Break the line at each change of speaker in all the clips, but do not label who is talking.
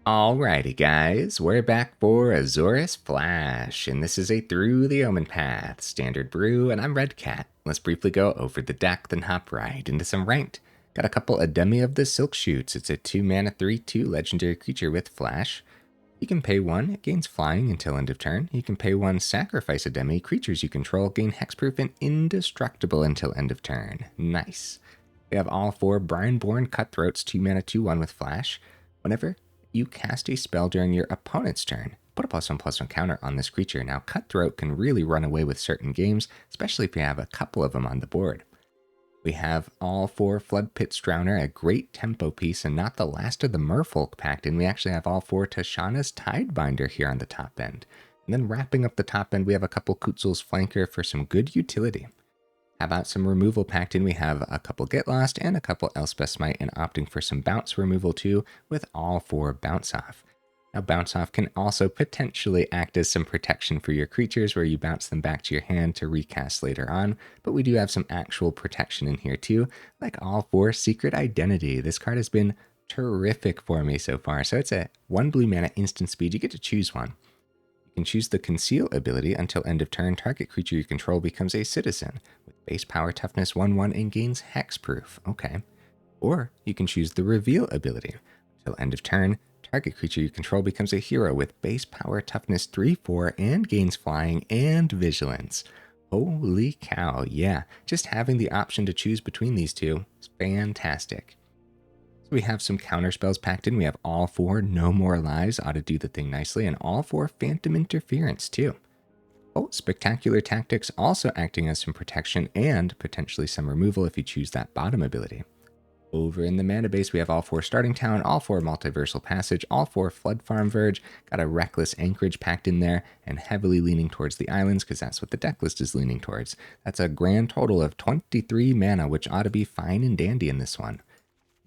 Alrighty guys, we're back for Azorius Flash, and this is a Through the Omenpaths standard brew, and I'm Red Cat. Let's briefly go over the deck, then hop right into some ranked. Got a couple Ademi of the Silkchutes. It's a 2 mana 3/2 legendary creature with Flash. You can pay 1, it gains flying until end of turn. You can pay 1, sacrifice Ademi. Creatures you control gain hexproof and indestructible until end of turn. Nice. We have all 4 Brineborn Cutthroats, 2 mana 2/1 with Flash. Whenever you cast a spell during your opponent's turn, put a +1/+1 counter on this creature. Now, Cutthroat can really run away with certain games, especially if you have a couple of them on the board. We have all 4 Floodpits Drowner, a great tempo piece, and not the last of the Merfolk packed in. We actually have all 4 Tishana's Tidebinder here on the top end. And then wrapping up the top end, we have a couple Kutzil's Flanker for some good utility. How about some removal packed in? We have a couple Get Lost and a couple Elspeth Smite, and opting for some bounce removal too with all 4 Bounce Off. Now Bounce Off can also potentially act as some protection for your creatures where you bounce them back to your hand to recast later on, but we do have some actual protection in here too, like all 4 Secret Identity. This card has been terrific for me so far. So it's a 1 blue mana instant speed. You get to choose one. You can choose the Conceal ability. Until end of turn, target creature you control becomes a citizen with base power toughness 1/1 and gains hexproof. Okay. Or you can choose the Reveal ability. Until end of turn, target creature you control becomes a hero with base power toughness 3/4 and gains flying and vigilance. Holy cow, yeah. Just having the option to choose between these two is fantastic. So we have some counter spells packed in. We have all 4 No More Lives, ought to do the thing nicely, and all 4 Phantom Interference too. Oh, Spectacular Tactics also acting as some protection and potentially some removal if you choose that bottom ability. Over in the mana base, we have all 4 Starting Town, all 4 Multiversal Passage, all 4 Floodfarm Verge, got a Restless Anchorage packed in there, and heavily leaning towards the islands because that's what the deck list is leaning towards. That's a grand total of 23 mana, which ought to be fine and dandy in this one.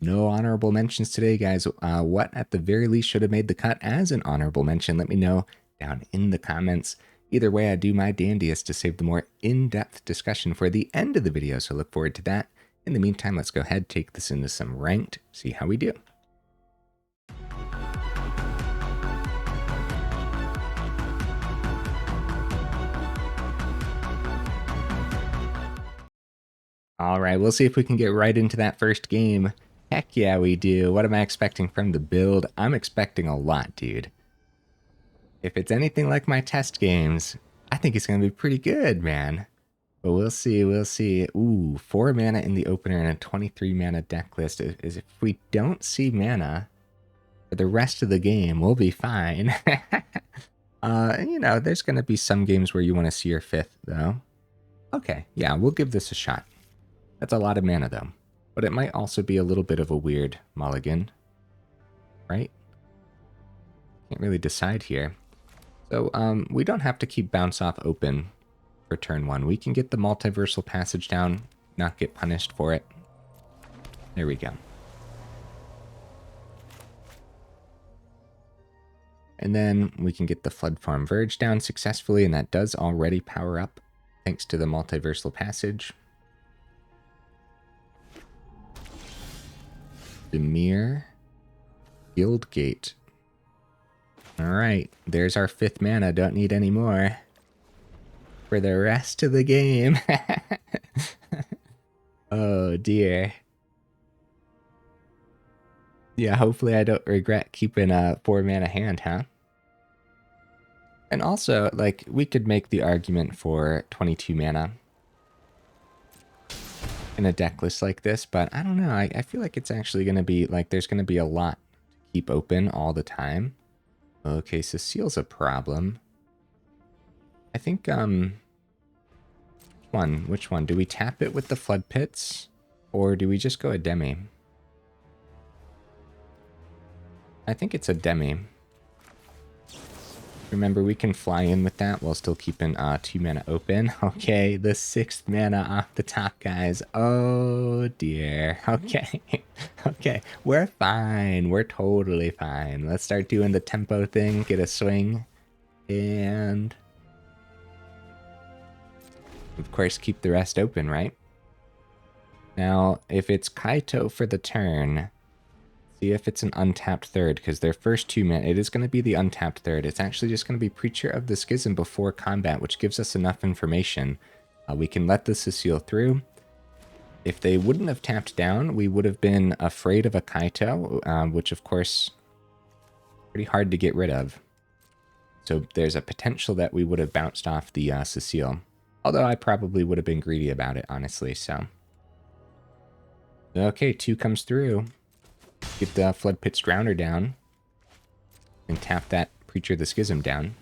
No honorable mentions today, guys. What at the very least should have made the cut as an honorable mention? Let me know down in the comments. Either way, I do my dandiest to save the more in-depth discussion for the end of the video, so look forward to that. In the meantime, let's go ahead, take this into some ranked, see how we do. All right, we'll see if we can get right into that first game. Heck yeah, we do. What am I expecting from the build? I'm expecting a lot, dude. If it's anything like my test games, I think it's going to be pretty good, man. But we'll see, we'll see. Ooh, 4 mana in the opener and a 23 mana deck list. If we don't see mana for the rest of the game, we'll be fine. You know, there's going to be some games where you want to see your 5th, though. Okay, yeah, we'll give this a shot. That's a lot of mana, though. But it might also be a little bit of a weird mulligan, right? Can't really decide here. So we don't have to keep Bounce Off open for turn 1. We can get the Multiversal Passage down, not get punished for it. There we go. And then we can get the Floodfarm Verge down successfully, and that does already power up thanks to the Multiversal Passage. Dimir, Guildgate. Alright, there's our 5th mana, don't need any more. For the rest of the game. Oh dear. Yeah, hopefully I don't regret keeping a 4 mana hand, huh? And also, like, we could make the argument for 22 mana in a deck list like this, but I don't know. I feel like it's actually going to be, like, there's going to be a lot to keep open all the time. Okay, so Seal's a problem. I think, which one? Do we tap it with the Flood Pits? Or do we just go Ademi? I think it's Ademi. Remember, we can fly in with that while still keeping 2 mana open. Okay, the 6th mana off the top, guys. Oh, dear. Okay. Okay, we're fine. We're totally fine. Let's start doing the tempo thing, get a swing, and of course, keep the rest open, right? Now, if it's Kaito for the turn, See if it's an untapped third, because their first 2 mana, it is going to be the untapped third. It's actually just going to be Preacher of the Schism before combat, which gives us enough information. We can let the Cecile through. If they wouldn't have tapped down, we would have been afraid of a Kaito, which of course, pretty hard to get rid of. So there's a potential that we would have bounced off the Cecile. Although I probably would have been greedy about it, honestly, so. Okay, 2 comes through. Get the Floodpits Drowner down. And tap that Preacher of the Schism down.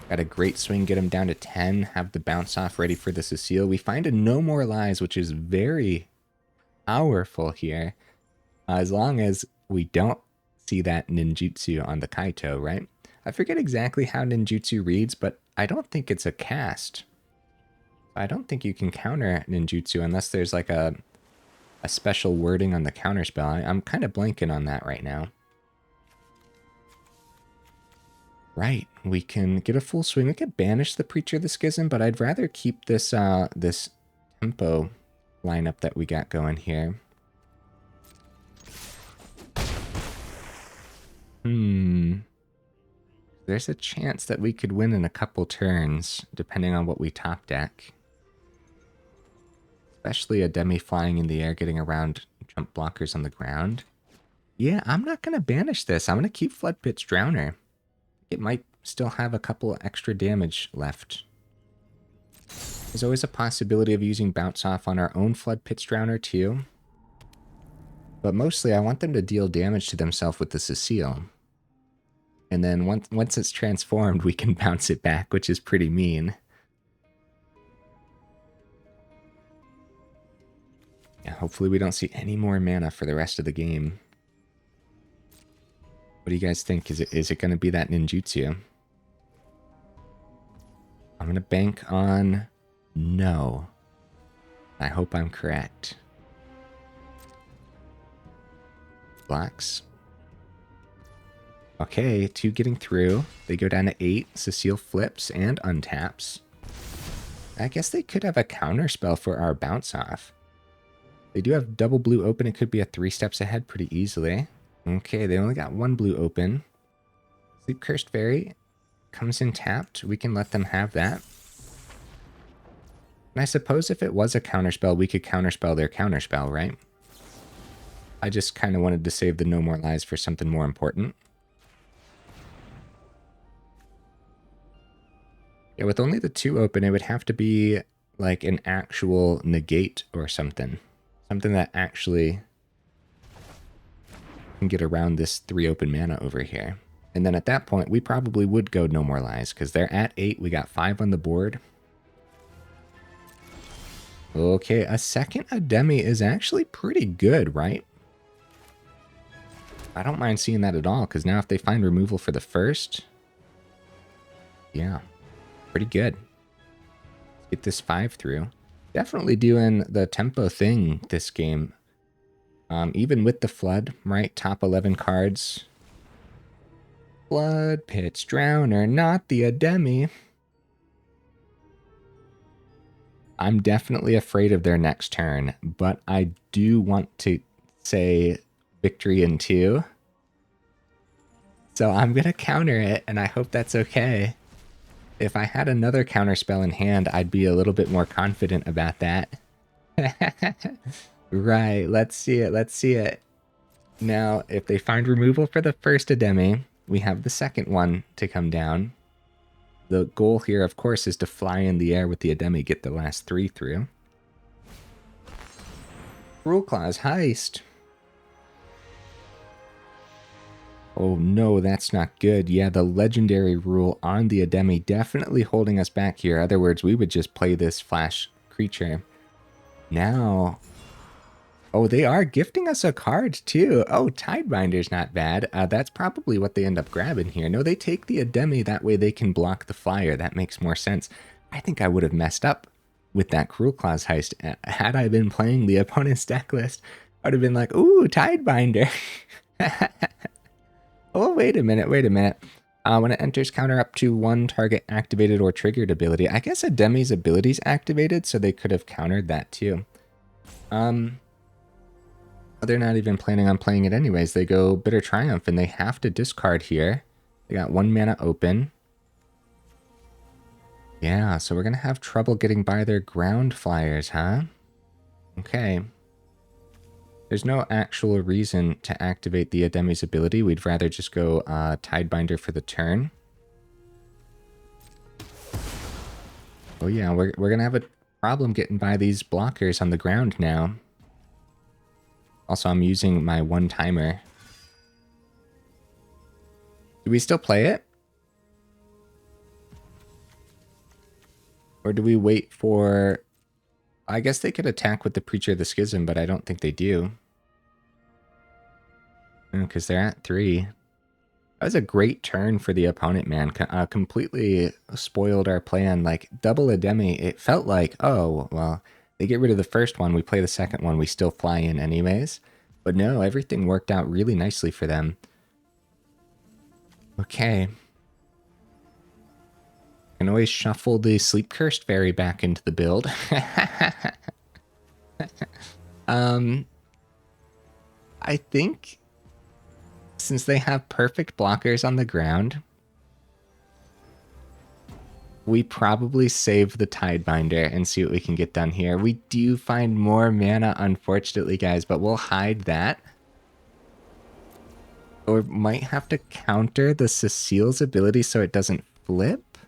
Got a great swing, get him down to 10. Have the bounce off ready for the Cecile. We find a No More Lies, which is very powerful here. As long as we don't see that ninjutsu on the Kaito, right? I forget exactly how ninjutsu reads, but I don't think it's a cast. I don't think you can counter ninjutsu unless there's like a special wording on the counterspell. I'm kind of blanking on that right now. Right, we can get a full swing. We could banish the Preacher of the Schism, but I'd rather keep this this tempo lineup that we got going here. There's a chance that we could win in a couple turns, depending on what we top deck. Especially Ademi flying in the air, getting around jump blockers on the ground. Yeah, I'm not going to banish this. I'm going to keep Floodpits Drowner. It might still have a couple extra damage left. There's always a possibility of using Bounce Off on our own Floodpits Drowner too. But mostly I want them to deal damage to themselves with the Cecile. And then once it's transformed, we can bounce it back, which is pretty mean. Yeah, hopefully we don't see any more mana for the rest of the game. What do you guys think? Is it going to be that ninjutsu? I'm going to bank on no. I hope I'm correct. Blocks. Okay, 2 getting through. They go down to 8. Cecile flips and untaps. I guess they could have a counter spell for our bounce off. They do have double blue open. It could be a 3 steps ahead pretty easily. Okay, they only got 1 blue open. Sleep Cursed Fairy comes in tapped. We can let them have that. And I suppose if it was a counterspell, we could counterspell their counterspell, right? I just kind of wanted to save the No More Lies for something more important. Yeah, with only the 2 open, it would have to be like an actual negate or something. Something that actually can get around this 3 open mana over here. And then at that point, we probably would go No More Lies, because they're at 8. We got 5 on the board. Okay, a second Ademi is actually pretty good, right? I don't mind seeing that at all, because now if they find removal for the first... Yeah, pretty good. Let's get this 5 through. Definitely doing the tempo thing this game. Even with the Flood, right? Top 11 cards. Floodpits Drowner, not the Ademi. I'm definitely afraid of their next turn, but I do want to say victory in 2. So I'm going to counter it, and I hope that's okay. If I had another counter spell in hand, I'd be a little bit more confident about that. Right, let's see it, let's see it. Now, if they find removal for the first Ademi, we have the second one to come down. The goal here, of course, is to fly in the air with the Ademi, get the last 3 through. Rule Clause Heist. Oh no, that's not good. Yeah, the legendary rule on the Ademi definitely holding us back here. In other words, we would just play this flash creature. Now... Oh, they are gifting us a card too. Oh, Tidebinder's not bad. That's probably what they end up grabbing here. No, they take the Ademi, that way they can block the flyer. That makes more sense. I think I would have messed up with that Cruel Claws Heist. Had I been playing the opponent's deck list, I would have been like, ooh, Tidebinder. Oh, wait a minute, wait a minute. When it enters counter up to 1 target activated or triggered ability. I guess Ademi's ability's activated, so they could have countered that too. They're not even planning on playing it anyways. They go Bitter Triumph, and they have to discard here. They got 1 mana open. Yeah, so we're going to have trouble getting by their ground flyers, huh? Okay. There's no actual reason to activate the Ademi's ability. We'd rather just go Tidebinder for the turn. Oh yeah, we're going to have a problem getting by these blockers on the ground now. Also, I'm using my 1-timer. Do we still play it? Or do we wait for... I guess they could attack with the Preacher of the Schism, but I don't think they do. Because they're at 3. That was a great turn for the opponent, man. Completely spoiled our plan. Like, double Ademi, it felt like, oh, well, they get rid of the first one, we play the second one, we still fly in anyways. But no, everything worked out really nicely for them. Okay. Can always shuffle the Sleep Cursed Fairy back into the build. I think since they have perfect blockers on the ground, we probably save the Tidebinder and see what we can get done here. We do find more mana, unfortunately, guys, but we'll hide that. Or might have to counter the Cecile's ability so it doesn't flip.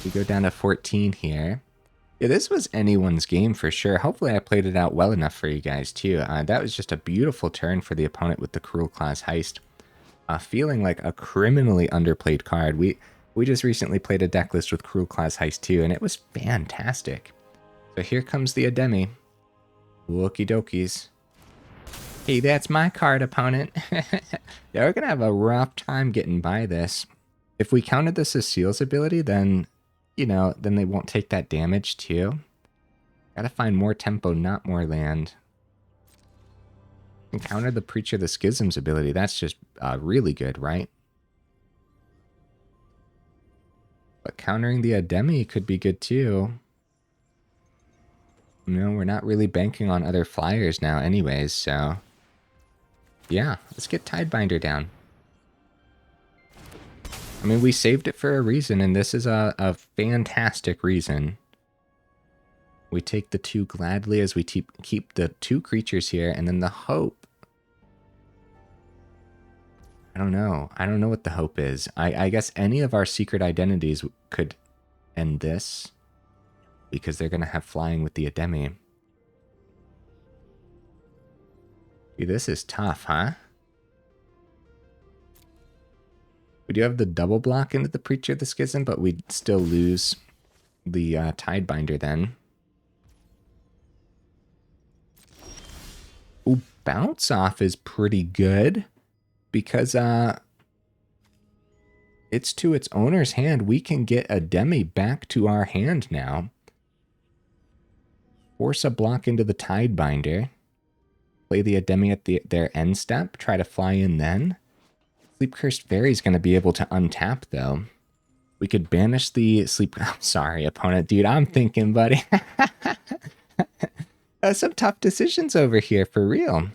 We go down to 14 here. Yeah, this was anyone's game for sure. Hopefully I played it out well enough for you guys too. That was just a beautiful turn for the opponent with the Cruel Claws Heist. Feeling like a criminally underplayed card. We just recently played a deck list with Cruel Claws Heist too, and it was fantastic. So here comes the Ademi. Wookie dokies. Hey, that's my card, opponent. Yeah, we're gonna have a rough time getting by this. If we counted the Cecile's ability, then, you know, then they won't take that damage too. Gotta find more tempo, not more land. And counter the Preacher of the Schism's ability. That's just really good, right? But countering the Ademi could be good too. You know, we're not really banking on other flyers now anyways, so... yeah, let's get Tidebinder down. I mean, we saved it for a reason, and this is a fantastic reason. We take the 2 gladly as we keep the 2 creatures here, and then the hope. I don't know. I don't know what the hope is. I guess any of our secret identities could end this, because they're going to have flying with the Ademi. Dude, this is tough, huh? We do have the double block into the Preacher of the Schism, but we'd still lose the Tidebinder then. Ooh, Bounce Off is pretty good because it's to its owner's hand. We can get Ademi back to our hand now. Force a block into the Tidebinder. Play the Ademi at their end step. Try to fly in then. Sleep Cursed Fairy is going to be able to untap, though. We could banish the Sleep... I'm sorry, opponent. Dude, I'm thinking, buddy. Some tough decisions over here, for real.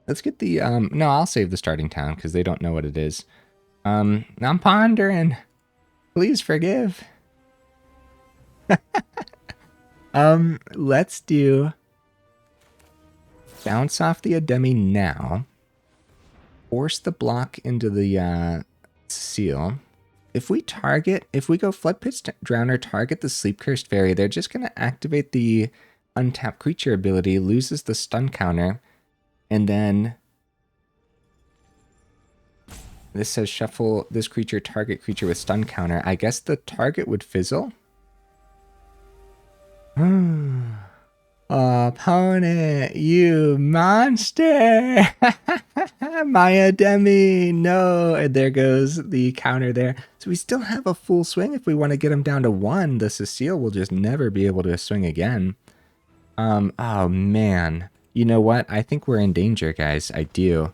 Let's get the... no, I'll save the starting town, because they don't know what it is. I'm pondering. Please forgive. Let's do... Bounce off the Ademi now. Force the block into the seal. If we go Floodpits Drowner, target the Sleep Cursed Fairy, they're just going to activate the untapped creature ability, loses the stun counter, and then this says shuffle this creature, target creature with stun counter. I guess the target would fizzle. Opponent, you monster! My Ademi, no! And there goes the counter there. So we still have a full swing if we want to get him down to 1. The Cecile will just never be able to swing again. Oh man. You know what? I think we're in danger, guys. I do.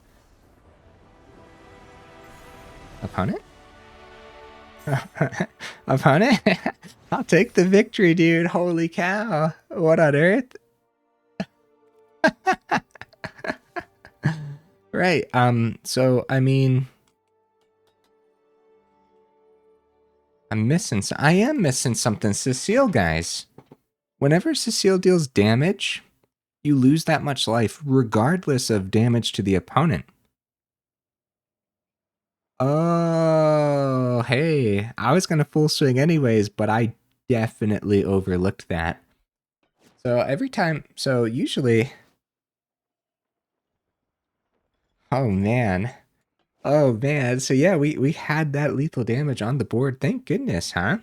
Opponent? Opponent? I'll take the victory, dude. Holy cow. What on earth? Right. So I mean, I am missing something. Cecile, guys. Whenever Cecile deals damage, you lose that much life, regardless of damage to the opponent. Oh, hey. I was gonna full swing anyways, but I definitely overlooked that. So every time, so usually, oh man. Oh man, so yeah, we had that lethal damage on the board. Thank goodness, huh?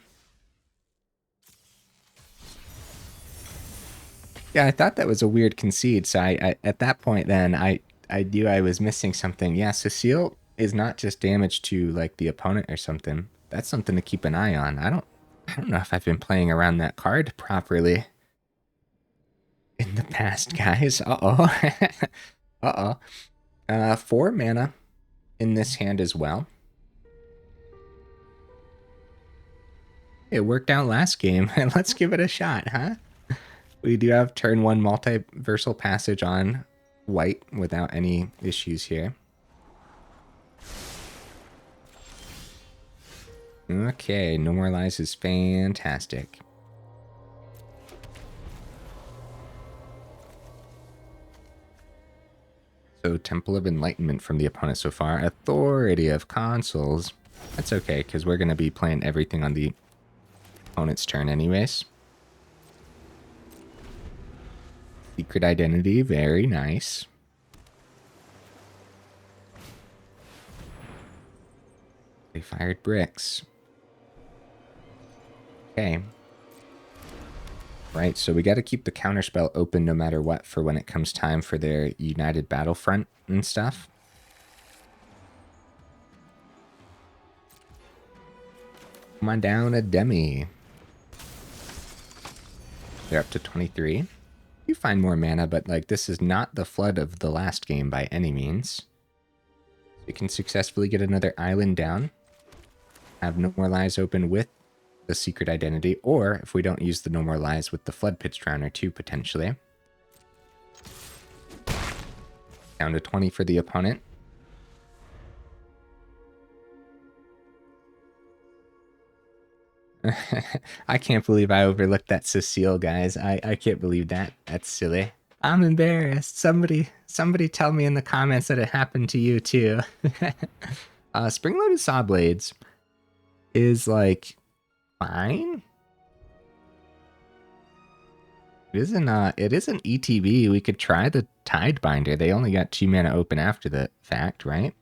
Yeah, I thought that was a weird concede. So I at that point then I knew I was missing something. Yeah, Cecile is not just damage to like the opponent or something. That's something to keep an eye on. I don't know if I've been playing around that card properly in the past, guys. Uh-oh. Uh-oh. 4 mana in this hand as well. It worked out last game. Let's give it a shot, huh? We do have turn 1 Multiversal Passage on white without any issues here. Okay, No More Lies is fantastic. So Temple of Enlightenment from the opponent so far. Authority of Consuls. That's okay, because we're going to be playing everything on the opponent's turn anyways. Secret Identity, very nice. They fired bricks. Okay. Right, so we got to keep the counterspell open no matter what for when it comes time for their United Battlefront and stuff. Come on down, Ademi. They're up to 23. You find more mana, but like this is not the flood of the last game by any means. We can successfully get another island down. Have No More Lies open with the Secret Identity, or if we don't use the No More Lies, with the Floodpits Drowner too, potentially. Down to 20 for the opponent. I can't believe I overlooked that Cecile, guys. I can't believe that. That's silly. I'm embarrassed. Somebody tell me in the comments that it happened to you too. Spring-loaded Saw Blades is like fine. It isn't ETB. We could try the Tidebinder. They only got 2 mana open after the fact, right?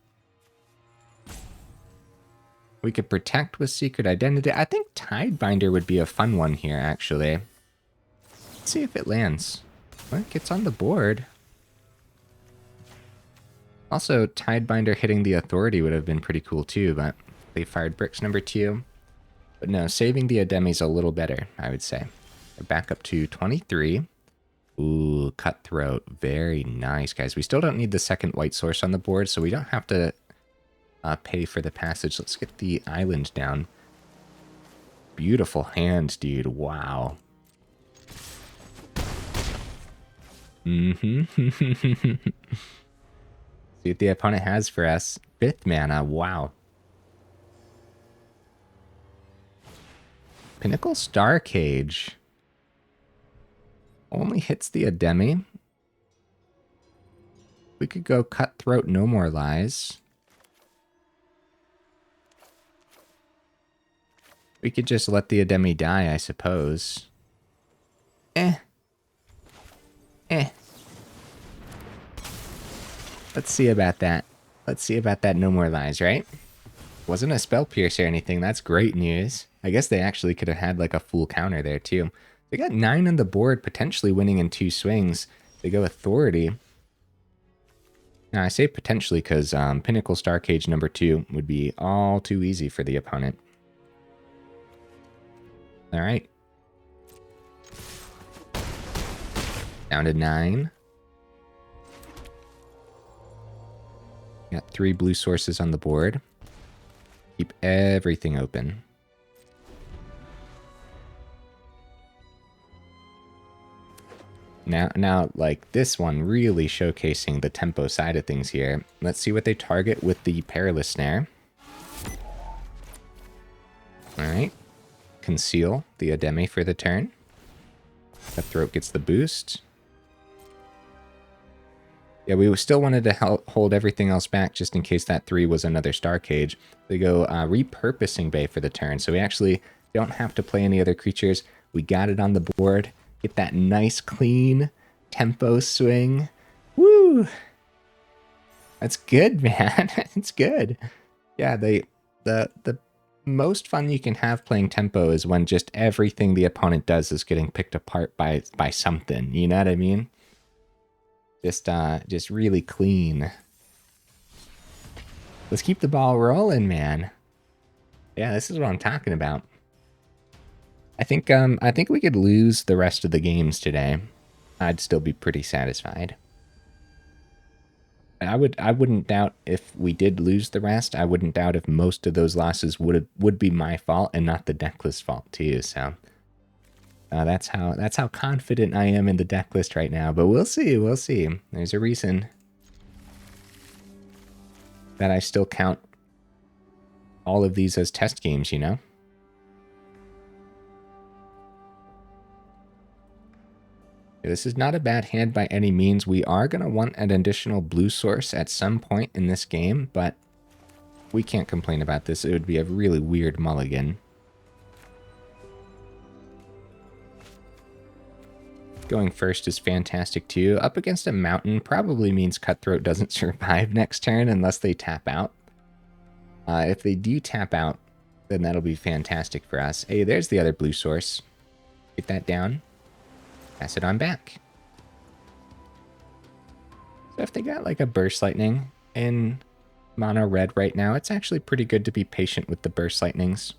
We could protect with Secret Identity. I think Tidebinder would be a fun one here, actually. Let's see if it lands. Well, it gets on the board. Also, Tidebinder hitting the Authority would have been pretty cool too, but they fired bricks number 2. But no, saving the Ademi's a little better, I would say. They're back up to 23. Ooh, Cutthroat. Very nice, guys. We still don't need the second white source on the board, so we don't have to pay for the passage. Let's get the island down. Beautiful hand, dude. Wow. See what the opponent has for us. 5th mana. Wow. Pinnacle Star Cage. Only hits the Ademi. We could go Cutthroat, No More Lies. We could just let the Ademi die, I suppose. Let's see about that. Let's see about that No More Lies, right? Wasn't a spell pierce or anything. That's great news. I guess they actually could have had like a full counter there too. They got 9 on the board, potentially winning in 2 swings. They go Authority. Now I say potentially because Pinnacle Star Cage number 2 would be all too easy for the opponent. All right. Down to 9. Got 3 blue sources on the board. Keep everything open. Now, like this one really showcasing the tempo side of things here. Let's see what they target with the Perilous Snare. All right. Conceal the Ademi for the turn. Cutthroat gets the boost. Yeah, we still wanted to hold everything else back just in case that 3 was another Star Cage. They go Repurposing Bay for the turn, so we actually don't have to play any other creatures. We got it on the board. Get that nice, clean tempo swing. Woo! That's good, man. It's good. Yeah, the most fun you can have playing tempo is when just everything the opponent does is getting picked apart by something. You know what I mean? Just really clean. Let's keep the ball rolling, man. Yeah, this is what I'm talking about. I think we could lose the rest of the games today. I'd still be pretty satisfied. I wouldn't doubt if we did lose the rest. I wouldn't doubt if most of those losses would be my fault and not the deck list fault too. So that's how confident I am in the deck list right now. But we'll see. We'll see. There's a reason that I still count all of these as test games, you know? This is not a bad hand by any means. We are going to want an additional blue source at some point in this game, but we can't complain about this. It would be a really weird mulligan. Going first is fantastic too. Up against a mountain probably means Cutthroat doesn't survive next turn unless they tap out. If they do tap out, then that'll be fantastic for us. Hey, there's the other blue source. Get that down. Pass it on back. So if they got like a Burst Lightning in mono red right now, it's actually pretty good to be patient with the Burst Lightnings.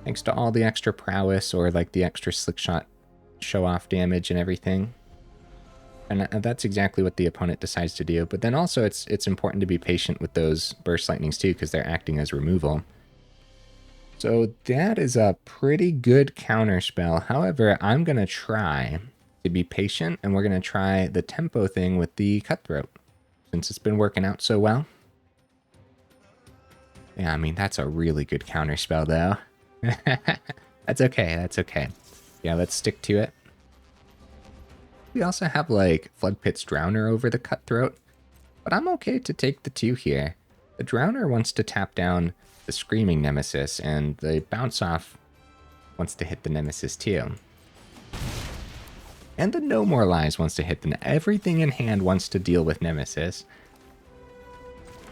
Thanks to all the extra prowess or like the extra slick shot show off damage and everything. And that's exactly what the opponent decides to do. But then also it's important to be patient with those Burst Lightnings too, because they're acting as removal. So that is a pretty good counter spell. However, I'm going to try to be patient, and we're going to try the tempo thing with the Cutthroat, since it's been working out so well. Yeah, I mean, that's a really good counter spell, though. That's okay, that's okay. Yeah, let's stick to it. We also have, like, Floodpits Drowner over the Cutthroat, but I'm okay to take the 2 here. The Drowner wants to tap down the Screaming Nemesis, and the Bounce Off wants to hit the Nemesis too. And the No More Lies wants to hit the... Everything in hand wants to deal with Nemesis.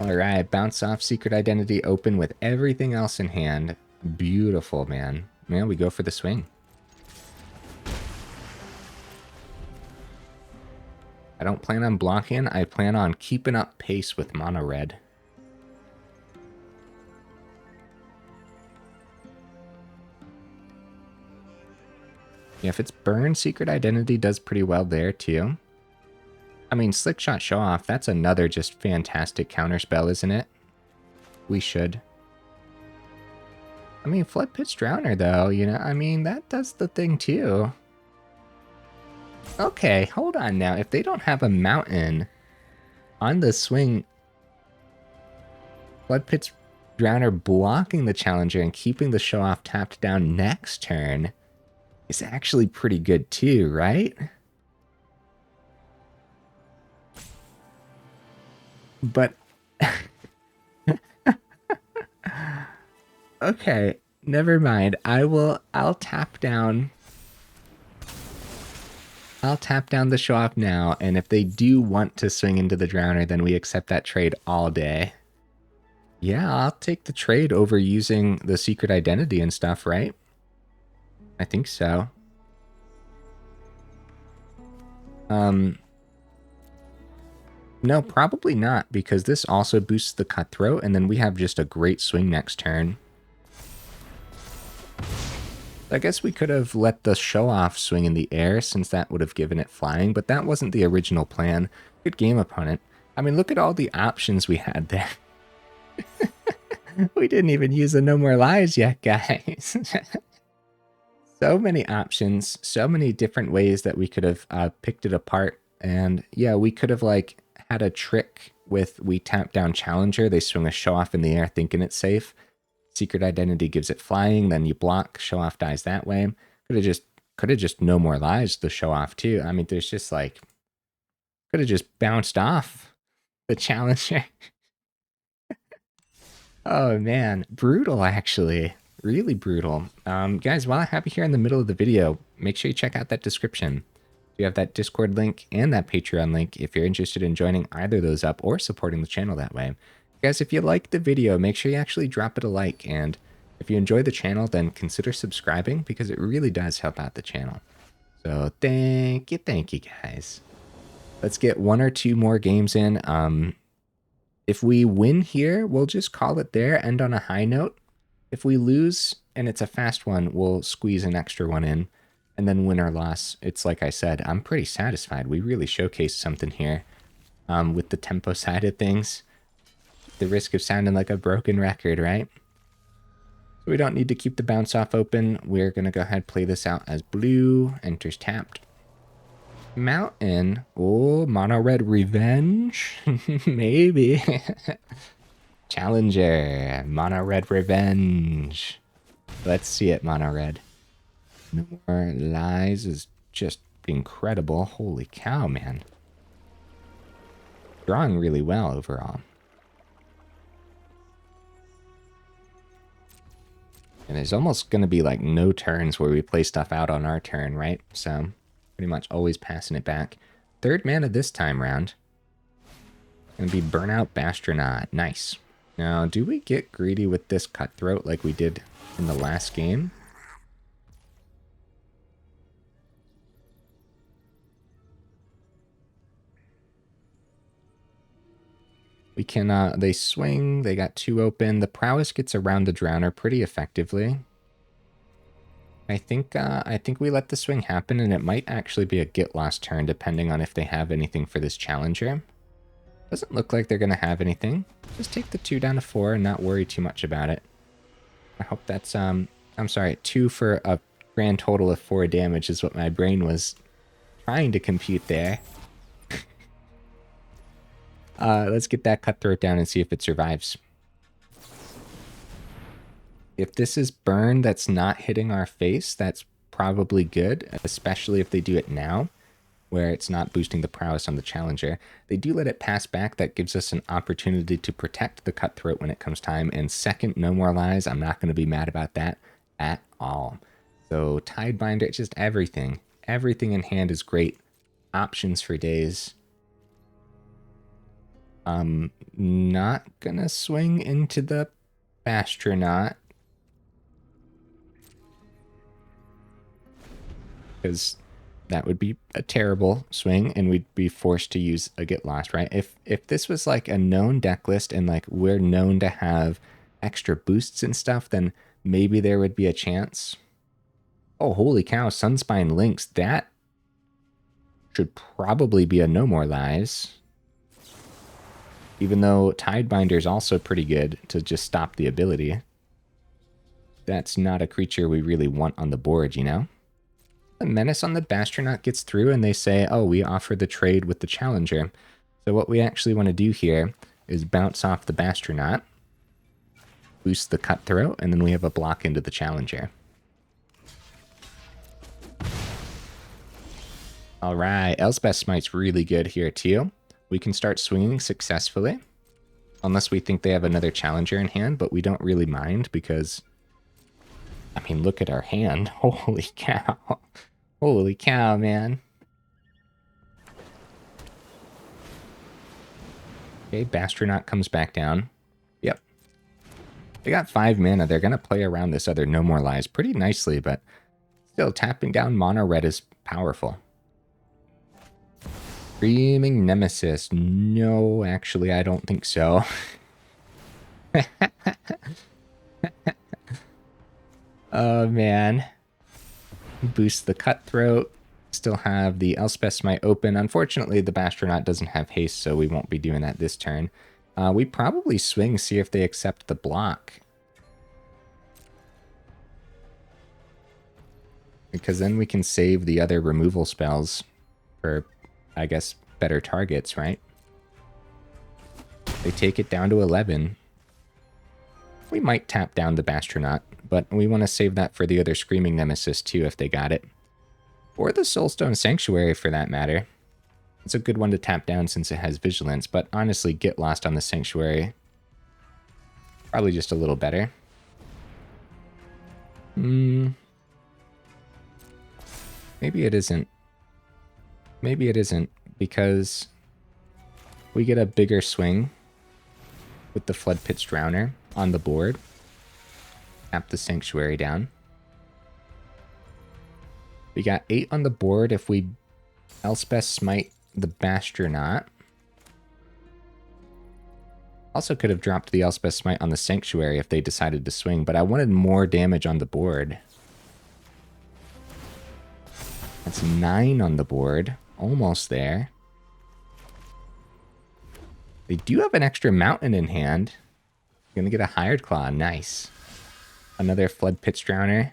Alright, Bounce Off, Secret Identity open with everything else in hand. Beautiful, man. Man, we go for the swing. I don't plan on blocking, I plan on keeping up pace with mono red. Yeah, if it's burn, Secret Identity does pretty well there, too. I mean, Slick Shot Show Off, that's another just fantastic counterspell, isn't it? We should. I mean, Floodpits Drowner, though, you know, I mean, that does the thing, too. Okay, hold on now. If they don't have a mountain on the swing, Floodpits Drowner blocking the Challenger and keeping the Show Off tapped down next turn is actually pretty good too, right? But okay, never mind. I'll tap down the Show Off now, and if they do want to swing into the Drowner, then we accept that trade all day. Yeah, I'll take the trade over using the Secret Identity and stuff, right? I think so. No, probably not, because this also boosts the Cutthroat, and then we have just a great swing next turn. I guess we could have let the Show Off swing in the air, since that would have given it flying, but that wasn't the original plan. Good game, opponent. I mean, look at all the options we had there. We didn't even use the No More Lies yet, guys. So many options, so many different ways that we could have picked it apart. And yeah, we could have like had a trick with we tap down Challenger, they swing a show off in the air thinking it's safe. Secret Identity gives it flying, then you block, show off dies that way. Could have just no more lives the show off too. I mean, there's just like could have just bounced off the Challenger. Oh man, brutal actually. Really brutal. Guys, while I have you here in the middle of the video, make sure you check out that description. You have that Discord link and that Patreon link if you're interested in joining either of those up or supporting the channel that way. Guys, if you liked the video, make sure you actually drop it a like, and if you enjoy the channel, then consider subscribing because it really does help out the channel. So thank you guys. Let's get one or two more games in. If we win here, we'll just call it there, end on a high note. If we lose and it's a fast one, we'll squeeze an extra one in and then win or loss. It's like I said, I'm pretty satisfied. We really showcased something here with the tempo side of things. The risk of sounding like a broken record, right? So we don't need to keep the bounce off open. We're going to go ahead and play this out as blue. Enters tapped. Mountain. Oh, mono red revenge. Maybe. Challenger. Mono red revenge. Let's see it, mono red. No more lies is just incredible. Holy cow, man. Drawing really well overall. And there's almost going to be like no turns where we play stuff out on our turn, right? So pretty much always passing it back. Third mana this time round. Gonna be Burnout Bastronaut. Nice. Now, do we get greedy with this Cutthroat like we did in the last game? We can, they swing, they got two open. The Prowess gets around the Drowner pretty effectively. I think we let the swing happen, and it might actually be a get lost turn depending on if they have anything for this Challenger. Doesn't look like they're going to have anything. Just take the 2 down to 4 and not worry too much about it. I hope that's, I'm sorry, 2 for a grand total of 4 damage is what my brain was trying to compute there. Let's get that Cutthroat down and see if it survives. If this is burn that's not hitting our face, that's probably good, especially if they do it now, where it's not boosting the prowess on the Challenger. They do let it pass back. That gives us an opportunity to protect the Cutthroat when it comes time. And second, no more lies. I'm not going to be mad about that at all. So Tidebinder, just everything. Everything in hand is great. Options for days. Not gonna swing into the Bastronaut, because that would be a terrible swing and we'd be forced to use a get lost, right? If this was like a known deck list and like we're known to have extra boosts and stuff, then maybe there would be a chance. Oh, holy cow, Sunspine Lynx, that should probably be a no more lies. Even though Tidebinder is also pretty good to just stop the ability. That's not a creature we really want on the board, you know? The Menace on the Bastronaut gets through and they say, oh, we offer the trade with the Challenger. So what we actually want to do here is bounce off the Bastronaut, boost the Cutthroat, and then we have a block into the Challenger. Alright, Elspeth Smite's really good here too. We can start swinging successfully, unless we think they have another Challenger in hand, but we don't really mind because, I mean, look at our hand. Holy cow. Holy cow, man. Okay, Bastronaut comes back down. Yep. They got 5 mana. They're going to play around this other No More Lies pretty nicely, but still, tapping down mono red is powerful. Screaming Nemesis. No, actually, I don't think so. Oh, man. Boost the Cutthroat. Still have the Elspeth Smite open. Unfortunately, the Bastronaut doesn't have haste, so we won't be doing that this turn. We probably swing, see if they accept the block. Because then we can save the other removal spells for, I guess, better targets, right? They take it down to 11. We might tap down the Bastronaut, but we want to save that for the other Screaming Nemesis too if they got it. Or the Soulstone Sanctuary for that matter. It's a good one to tap down since it has Vigilance, but honestly, Get Lost on the Sanctuary. Probably just a little better. Maybe it isn't. Maybe it isn't, because we get a bigger swing with the Floodpits Drowner on the board. Tap the Sanctuary down. We got 8 on the board if we Elspeth Smite the Bastronaut. Also could have dropped the Elspeth Smite on the Sanctuary if they decided to swing, but I wanted more damage on the board. That's 9 on the board. Almost there. They do have an extra mountain in hand. Gonna get a Hired Claw. Nice. Another Floodpits Drowner.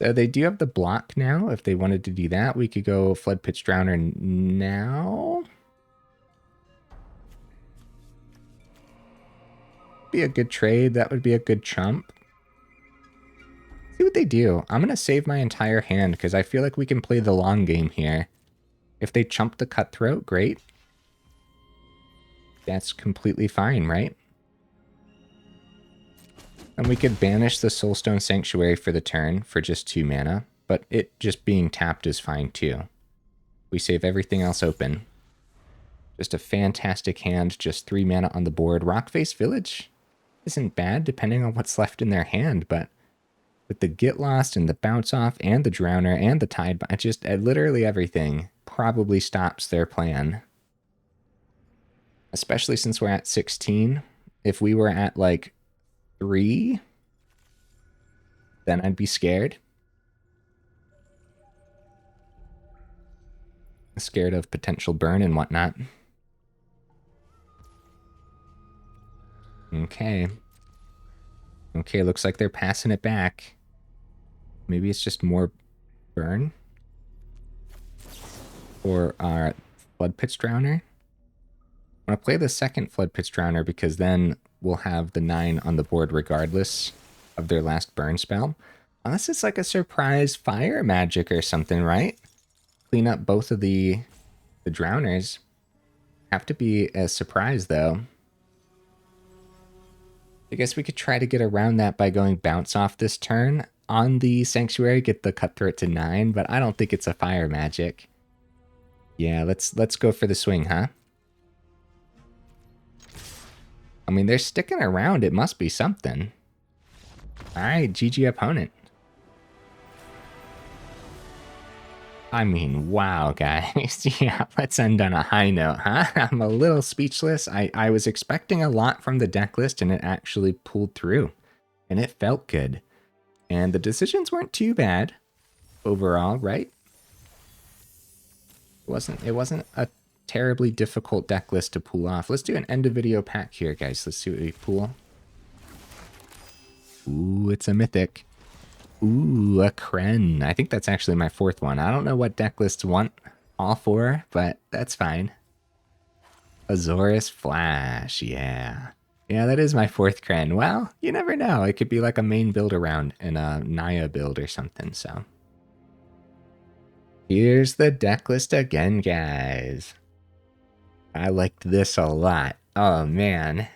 So they do have the block now. If they wanted to do that, we could go Floodpits Drowner now. Be a good trade. That would be a good chump. See what they do. I'm going to save my entire hand because I feel like we can play the long game here. If they chump the Cutthroat, great. That's completely fine, right? And we could banish the Soulstone Sanctuary for the turn for just 2 mana, but it just being tapped is fine too. We save everything else open. Just a fantastic hand, just 3 mana on the board. Rockface Village isn't bad depending on what's left in their hand, but with the Get Lost and the Bounce Off and the Drowner and the Tidebinder, just literally everything probably stops their plan. Especially since we're at 16. If we were at like 3, then I'd be scared. Scared of potential burn and whatnot. Okay. Okay, looks like they're passing it back. Maybe it's just more burn? Or our Floodpits Drowner? I'm going to play the second Floodpits Drowner because then we'll have the 9 on the board regardless of their last burn spell. Unless it's like a surprise fire magic or something, right? Clean up both of the drowners. Have to be a surprise though. I guess we could try to get around that by going Bounce Off this turn on the Sanctuary, get the Cutthroat to 9, but I don't think it's a fire magic. Yeah, let's go for the swing, huh? I mean, they're sticking around. It must be something. All right, GG opponent. I mean, wow, guys. Yeah, let's end on a high note, huh? I'm a little speechless. I was expecting a lot from the deck list, and it actually pulled through. And it felt good. And the decisions weren't too bad overall, right? It wasn't a terribly difficult deck list to pull off. Let's do an end of video pack here, guys. Let's see what we pull. Ooh, it's a mythic. Ooh, a Kren. I think that's actually my 4th one. I don't know what deck lists want all 4, but that's fine. Azorius Flash, yeah. Yeah, that is my 4th Kren. Well, you never know. It could be like a main build around in a Naya build or something, so. Here's the deck list again, guys. I liked this a lot. Oh, man.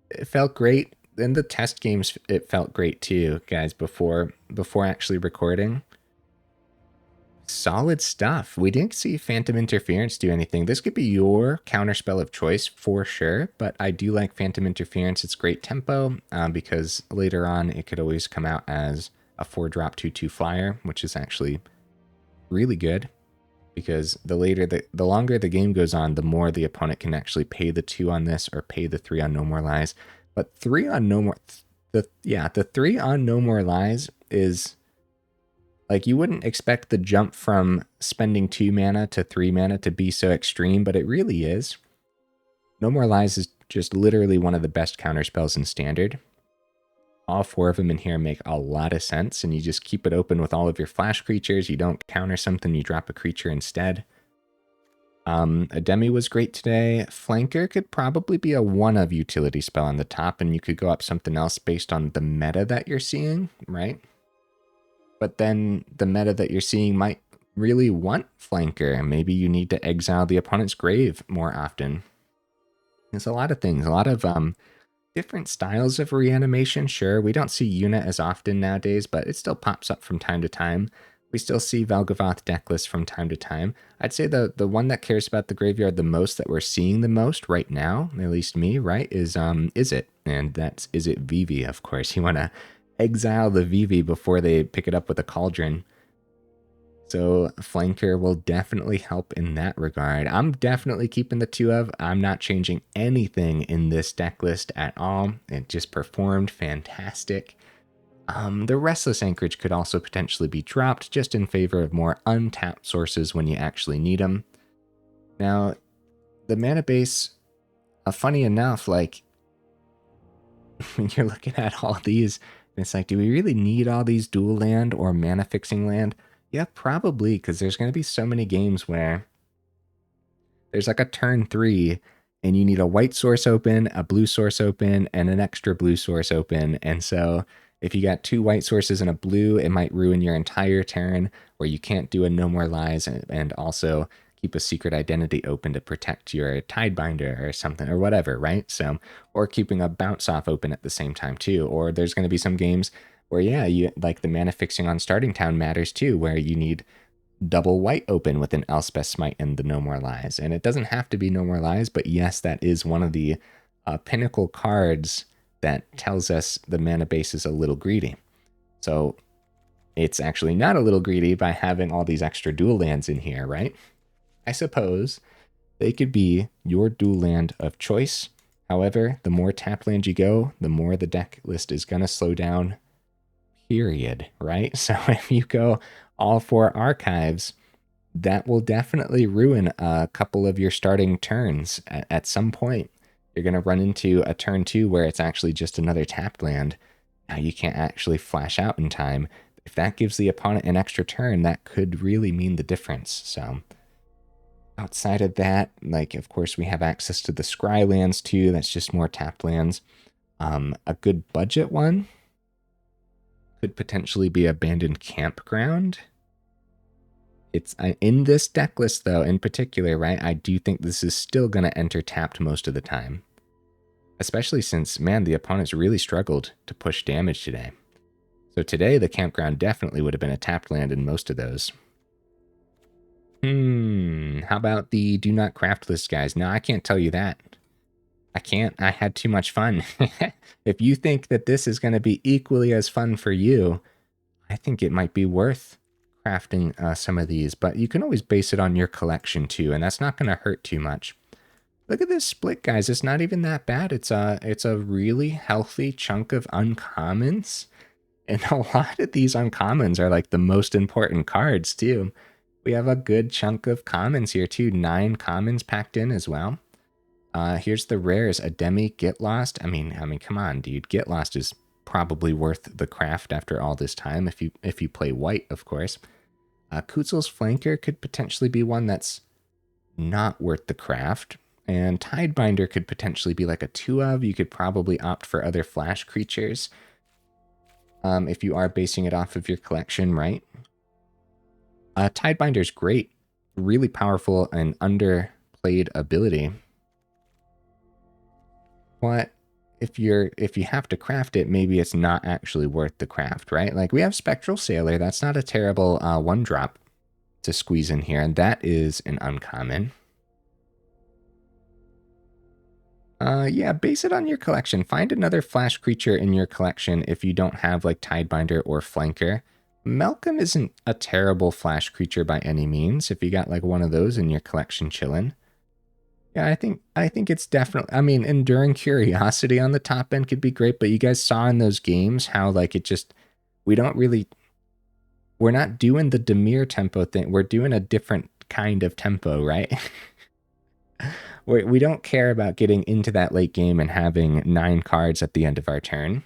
It felt great. In the test games, it felt great too, guys, before actually recording. Solid stuff. We didn't see Phantom Interference do anything. This could be your counterspell of choice for sure, but I do like Phantom Interference. It's great tempo because later on it could always come out as a 4-drop 2/2 flyer, which is actually really good because the longer the game goes on, the more the opponent can actually pay the 2 on this or pay the 3 on No More Lies. But 3 on No More... the 3 on No More Lies is... like, you wouldn't expect the jump from spending 2 mana to 3 mana to be so extreme, but it really is. No More Lies is just literally one of the best counterspells in Standard. All 4 of them in here make a lot of sense, and you just keep it open with all of your flash creatures. You don't counter something, you drop a creature instead. Ademi was great today. Flanker could probably be a 1-of utility spell on the top, and you could go up something else based on the meta that you're seeing, right? But then the meta that you're seeing might really want Flanker, and maybe you need to exile the opponent's grave more often. There's a lot of things, a lot of different styles of reanimation. Sure, we don't see Yuna as often nowadays, but it still pops up from time to time. We still see Vel'Gavoth deck lists from time to time. I'd say the one that cares about the graveyard the most, that we're seeing the most right now, at least me, right, is Izzet. And that's Izzet Vivi, of course. You want to exile the Vivi before they pick it up with a Cauldron. So Flanker will definitely help in that regard. I'm definitely keeping the 2-of. I'm not changing anything in this deck list at all. It just performed fantastic. The Restless Anchorage could also potentially be dropped just in favor of more untapped sources when you actually need them. Now, the mana base, funny enough, like, when you're looking at all these, it's like, do we really need all these dual land or mana fixing land? Yeah, probably, because there's going to be so many games where there's like a turn 3 and you need a white source open, a blue source open, and an extra blue source open. And so if you got 2 white sources and a blue, it might ruin your entire turn, where you can't do a No More Lies and also keep a secret identity open to protect your Tidebinder or something or whatever, right? So, or keeping a bounce off open at the same time too. Or there's going to be some games where, yeah, you like the mana fixing on Starting Town matters too, where you need double white open with an Elspeth Smite and the No More Lies. And it doesn't have to be No More Lies, but yes, that is one of the pinnacle cards that tells us the mana base is a little greedy. So it's actually not a little greedy by having all these extra dual lands in here, right? I suppose they could be your dual land of choice. However, the more tap land you go, the more the deck list is going to slow down, period, right? So if you go all 4 archives, that will definitely ruin a couple of your starting turns at some point. You're going to run into a turn 2 where it's actually just another tapped land. Now you can't actually flash out in time. If that gives the opponent an extra turn, that could really mean the difference. So outside of that, like, of course, we have access to the Scry lands too. That's just more tapped lands. A good budget one could potentially be Abandoned Campground. It's in this deck list, though, in particular, right? I do think this is still going to enter tapped most of the time. Especially since, man, the opponents really struggled to push damage today. So today, the Campground definitely would have been a tapped land in most of those. How about the Do Not Craft list, guys? No, I can't tell you that. I can't. I had too much fun. If you think that this is going to be equally as fun for you, I think it might be worth crafting some of these, but you can always base it on your collection too, and that's not going to hurt too much. Look at this split, guys. It's not even that bad. It's a really healthy chunk of uncommons, and a lot of these uncommons are like the most important cards too. We have a good chunk of commons here too. 9 commons packed in as well. Here's the rares. Ademi, Get Lost. I mean, come on, dude. Get Lost is probably worth the craft after all this time if you play white, of course. Kutzil's Flanker could potentially be one that's not worth the craft. And Tidebinder could potentially be like a 2-of. You could probably opt for other flash creatures if you are basing it off of your collection, right? Tidebinder's great. Really powerful and underplayed ability. But if you have to craft it, maybe it's not actually worth the craft, right? Like we have Spectral Sailor. That's not a terrible 1-drop to squeeze in here, and that is an uncommon. Yeah, base it on your collection. Find another flash creature in your collection if you don't have like Tidebinder or Flanker. Malcolm isn't a terrible flash creature by any means if you got like one of those in your collection chilling. Yeah, I think it's definitely, I mean, Enduring Curiosity on the top end could be great, but you guys saw in those games how like it just, we're not doing the Demir tempo thing. We're doing a different kind of tempo, right? We don't care about getting into that late game and having 9 cards at the end of our turn.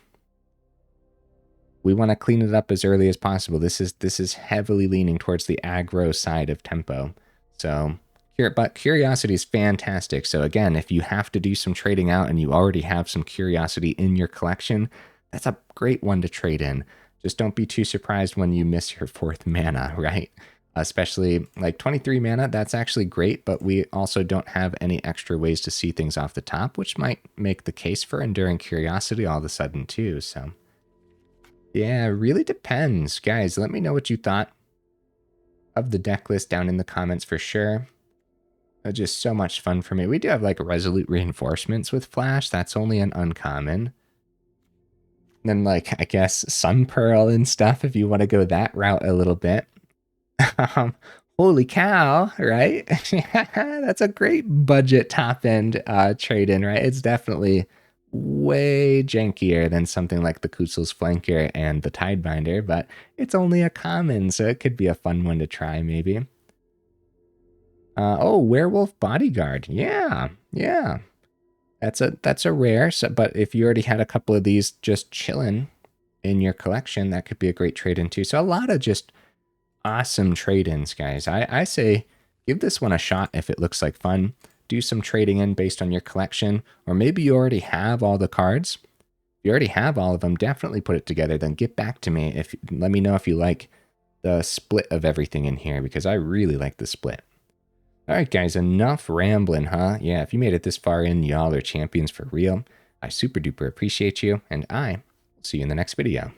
we want to clean it up as early as possible. This is heavily leaning towards the aggro side of tempo. So, but curiosity is fantastic. So again, if you have to do some trading out and you already have some curiosity in your collection, that's a great one to trade in. Just don't be too surprised when you miss your 4th mana, right? Especially like 23 mana, that's actually great, but we also don't have any extra ways to see things off the top, which might make the case for Enduring Curiosity all of a sudden too. So yeah, it really depends. Guys, let me know what you thought of the deck list down in the comments for sure. Just so much fun for me. We do have like Resolute Reinforcements with Flash. That's only an uncommon. And then like, I guess Sun Pearl and stuff if you want to go that route a little bit. Holy cow, right? That's a great budget top end trade in, right? It's definitely way jankier than something like the Kutzil's Flanker and the Tidebinder, but it's only a common, so it could be a fun one to try maybe. Oh, Werewolf Bodyguard. Yeah. That's a rare, so, but if you already had a couple of these just chilling in your collection, that could be a great trade in too. So a lot of just awesome trade-ins, guys. I say give this one a shot if it looks like fun. Do some trading in based on your collection, or maybe you already have all the cards. If you already have all of them, definitely put it together. Then get back to me. Let me know if you like the split of everything in here, because I really like the split. All right, guys, enough rambling, huh? Yeah, if you made it this far in, y'all are champions for real. I super duper appreciate you, and I will see you in the next video.